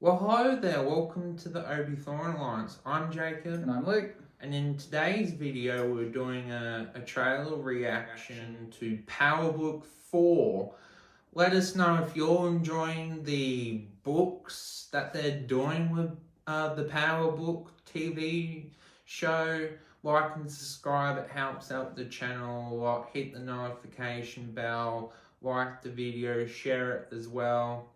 Well, hello there. Welcome to the Obi Thorn Alliance. I'm Jacob. And I'm Luke. And in today's video, we're doing a trailer reaction to PowerBook 4. Let us know if you're enjoying the books that they're doing with the PowerBook TV show. Like and subscribe, it helps out the channel a lot. Hit the notification bell, like the video, share it as well.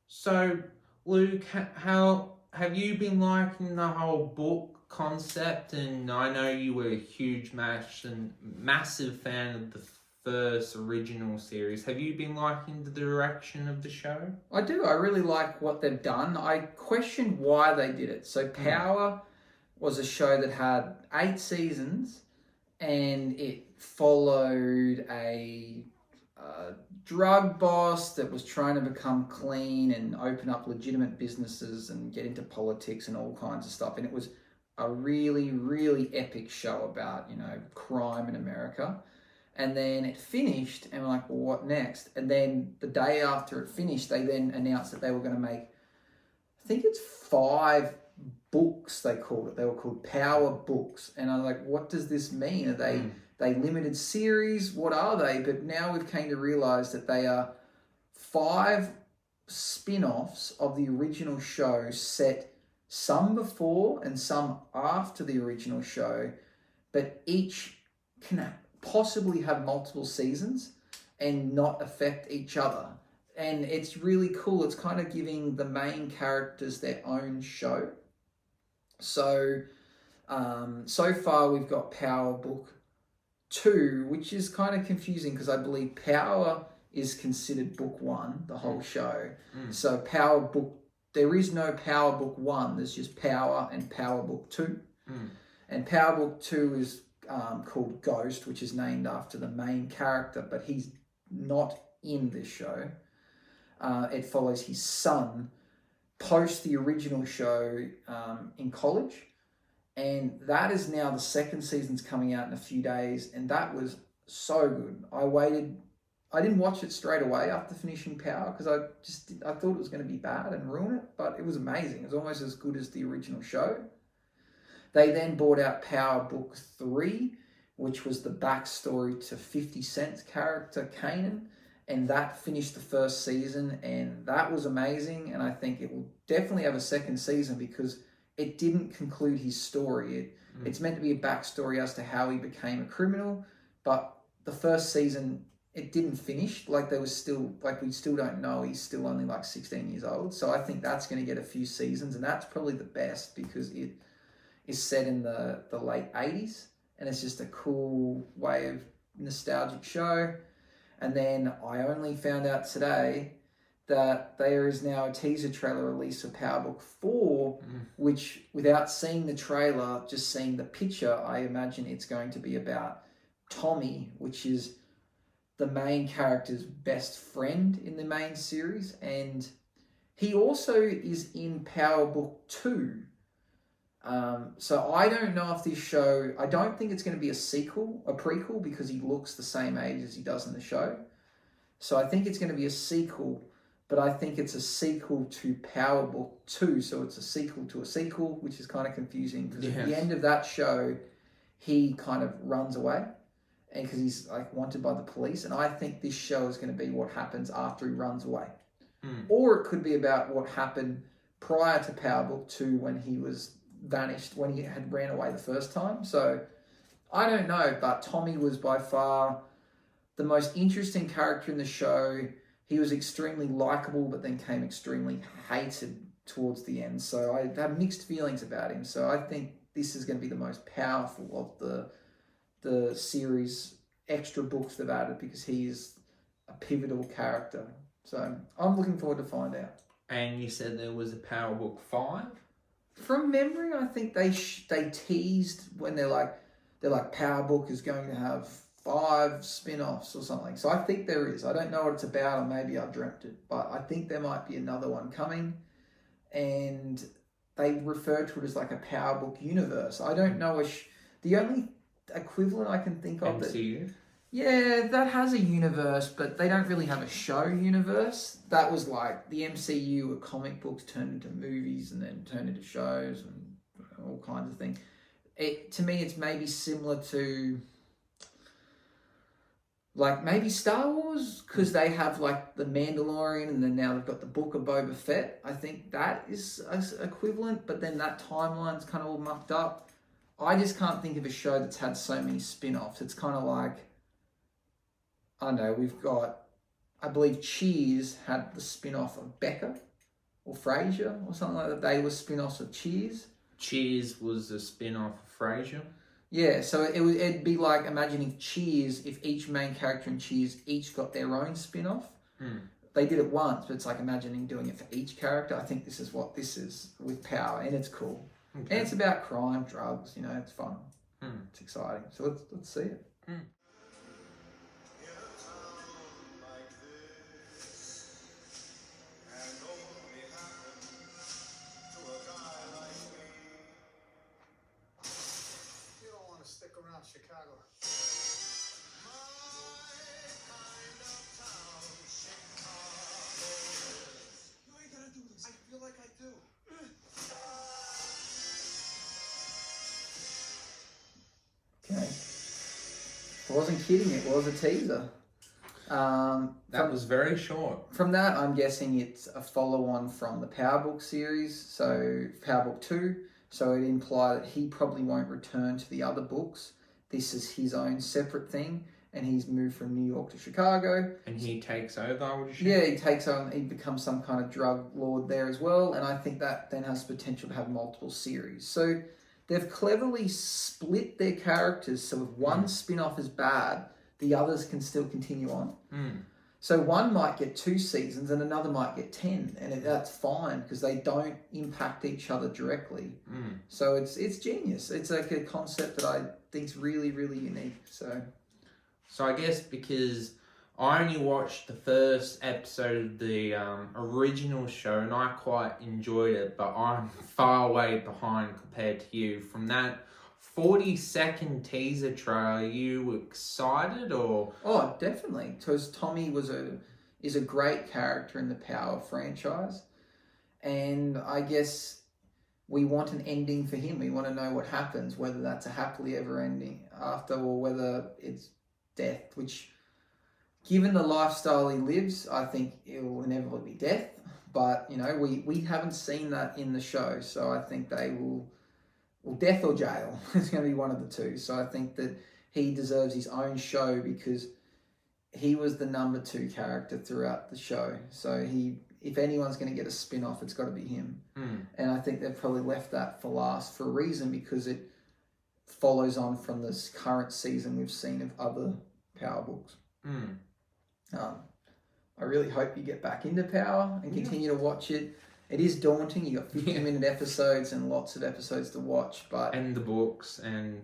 So, Luke, how have you been liking the whole book concept? And I know you were a huge massive fan of the first original series. Have you been liking the direction of the show? I do. I really like what they've done. I questioned why they did it. So Power was a show that had 8 seasons and it followed a drug boss that was trying to become clean and open up legitimate businesses and get into politics and all kinds of stuff. And it was a really, really epic show about, crime in America. And then it finished and we're like, well, what next? And then the day after it finished, they then announced that they were going to make, I think it's 5 books, they called it. They were called Power Books. And I was like, what does this mean? Are they limited series? What are they? But now we've came to realize that they are 5 spin-offs of the original show, set some before and some after the original show, but each can possibly have multiple seasons and not affect each other. And it's really cool. It's kind of giving the main characters their own show. So, so far we've got PowerBook 2, which is kind of confusing because I believe Power is considered book 1, the whole show. So PowerBook, there is no PowerBook 1, there's just Power and PowerBook 2. And PowerBook 2 is called Ghost, which is named after the main character, but he's not in this show. It follows his son post the original show in college. And that is now the 2nd season's coming out in a few days. And that was so good. I didn't watch it straight away after finishing Power because I thought it was going to be bad and ruin it. But it was amazing. It was almost as good as the original show. They then brought out PowerBook 3, which was the backstory to 50 Cent's character, Kanan. And that finished the 1st season. And that was amazing. And I think it will definitely have a 2nd season because it didn't conclude his story. It's meant to be a backstory as to how he became a criminal, but the 1st season, it didn't finish. We still don't know. He's still only 16 years old. So I think that's going to get a few seasons, and that's probably the best because it is set in the late 80s, and it's just a cool way of nostalgic show. And then I only found out today that there is now a teaser trailer release of PowerBook 4, which, without seeing the trailer, just seeing the picture, I imagine it's going to be about Tommy, which is the main character's best friend in the main series. And he also is in PowerBook 2. So I don't know if this show, I don't think it's going to be a prequel, because he looks the same age as he does in the show. So I think it's going to be a sequel, but I think it's a sequel to PowerBook 2. So it's a sequel to a sequel, which is kind of confusing because at the end of that show, he kind of runs away and because he's wanted by the police. And I think this show is going to be what happens after he runs away. Or it could be about what happened prior to PowerBook 2 when he was vanished, when he had ran away the first time. So I don't know, but Tommy was by far the most interesting character in the show. He was extremely likable, but then came extremely hated towards the end. So I have mixed feelings about him. So I think this is going to be the most powerful of the series extra books they've added because he is a pivotal character. So I'm looking forward to find out. And you said there was a PowerBook 5? From memory, I think they teased when they're like PowerBook is going to have 5 spin-offs or something. So I think there is. I don't know what it's about, or maybe I've dreamt it, but I think there might be another one coming. And they refer to it as like a PowerBook universe. I don't know the only equivalent I can think of MCU? Yeah, that has a universe, but they don't really have a show universe. That was like the MCU where comic books turned into movies and then turned into shows and all kinds of things. To me, it's maybe similar to like maybe Star Wars, because they have like the Mandalorian and then now they've got the Book of Boba Fett. I think that is equivalent, but then that timeline's kind of all mucked up. I just can't think of a show that's had so many spin-offs. It's kind of like, I don't know, we've got, I believe Cheers had the spin-off of Becca or Frasier or something like that. They were spin-offs of Cheers. Cheers was a spin-off of Frasier. Yeah, so it'd be like imagining Cheers, if each main character in Cheers each got their own spin-off. They did it once, but it's like imagining doing it for each character. I think this is what this is with Power, and it's cool. Okay. And it's about crime, drugs, it's fun. It's exciting. So let's see it. Stick around Chicago. You ain't gonna do this. I feel like I do. Okay. I wasn't kidding, it was a teaser. That was very short. From that, I'm guessing it's a follow-on from the PowerBook series, so PowerBook 2. So it implied that he probably won't return to the other books. This is his own separate thing, and he's moved from New York to Chicago. And he takes over, I would assume? Yeah, he takes on, he becomes some kind of drug lord there as well, and I think that then has potential to have multiple series. So they've cleverly split their characters, so if one spin-off is bad, the others can still continue on. So one might get 2 seasons and another might get 10, and that's fine because they don't impact each other directly. So it's genius. It's like a concept that I think is really, really unique. So I guess because I only watched the first episode of the original show and I quite enjoyed it, but I'm far way behind compared to you. From that 40-second teaser trailer, are you excited or? Oh, definitely, because Tommy is a great character in the Power franchise, and I guess we want an ending for him. We want to know what happens, whether that's a happily ever ending after or whether it's death, which, given the lifestyle he lives, I think it will inevitably be death. But, we haven't seen that in the show, so I think they will... Well, death or jail. It's going to be one of the two. So I think that he deserves his own show because he was the number 2 character throughout the show. So if anyone's going to get a spin-off, it's got to be him. And I think they've probably left that for last for a reason, because it follows on from this current season we've seen of other Power books. I really hope you get back into Power and continue to watch it. It is daunting. You got 15-minute episodes and lots of episodes to watch, but and the books and.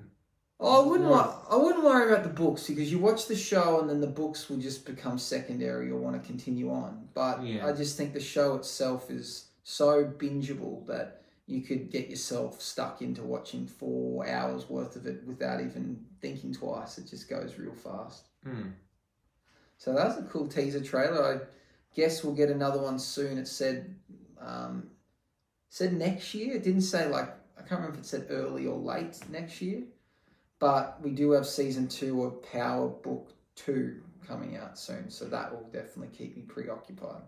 I wouldn't worry about the books, because you watch the show and then the books will just become secondary or want to continue on. But I just think the show itself is so bingeable that you could get yourself stuck into watching 4 hours worth of it without even thinking twice. It just goes real fast. So that's a cool teaser trailer. I guess we'll get another one soon. It said next year. It didn't say, I can't remember if it said early or late next year, but we do have season 2 of Power Book 2 coming out soon, so that will definitely keep me preoccupied.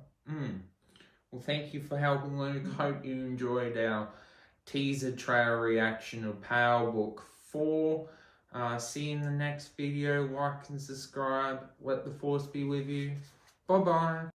Well, thank you for helping, Luke. Hope you enjoyed our teaser trailer reaction of Power Book 4. See you in the next video. Like and subscribe. Let the force be with you. Bye-bye.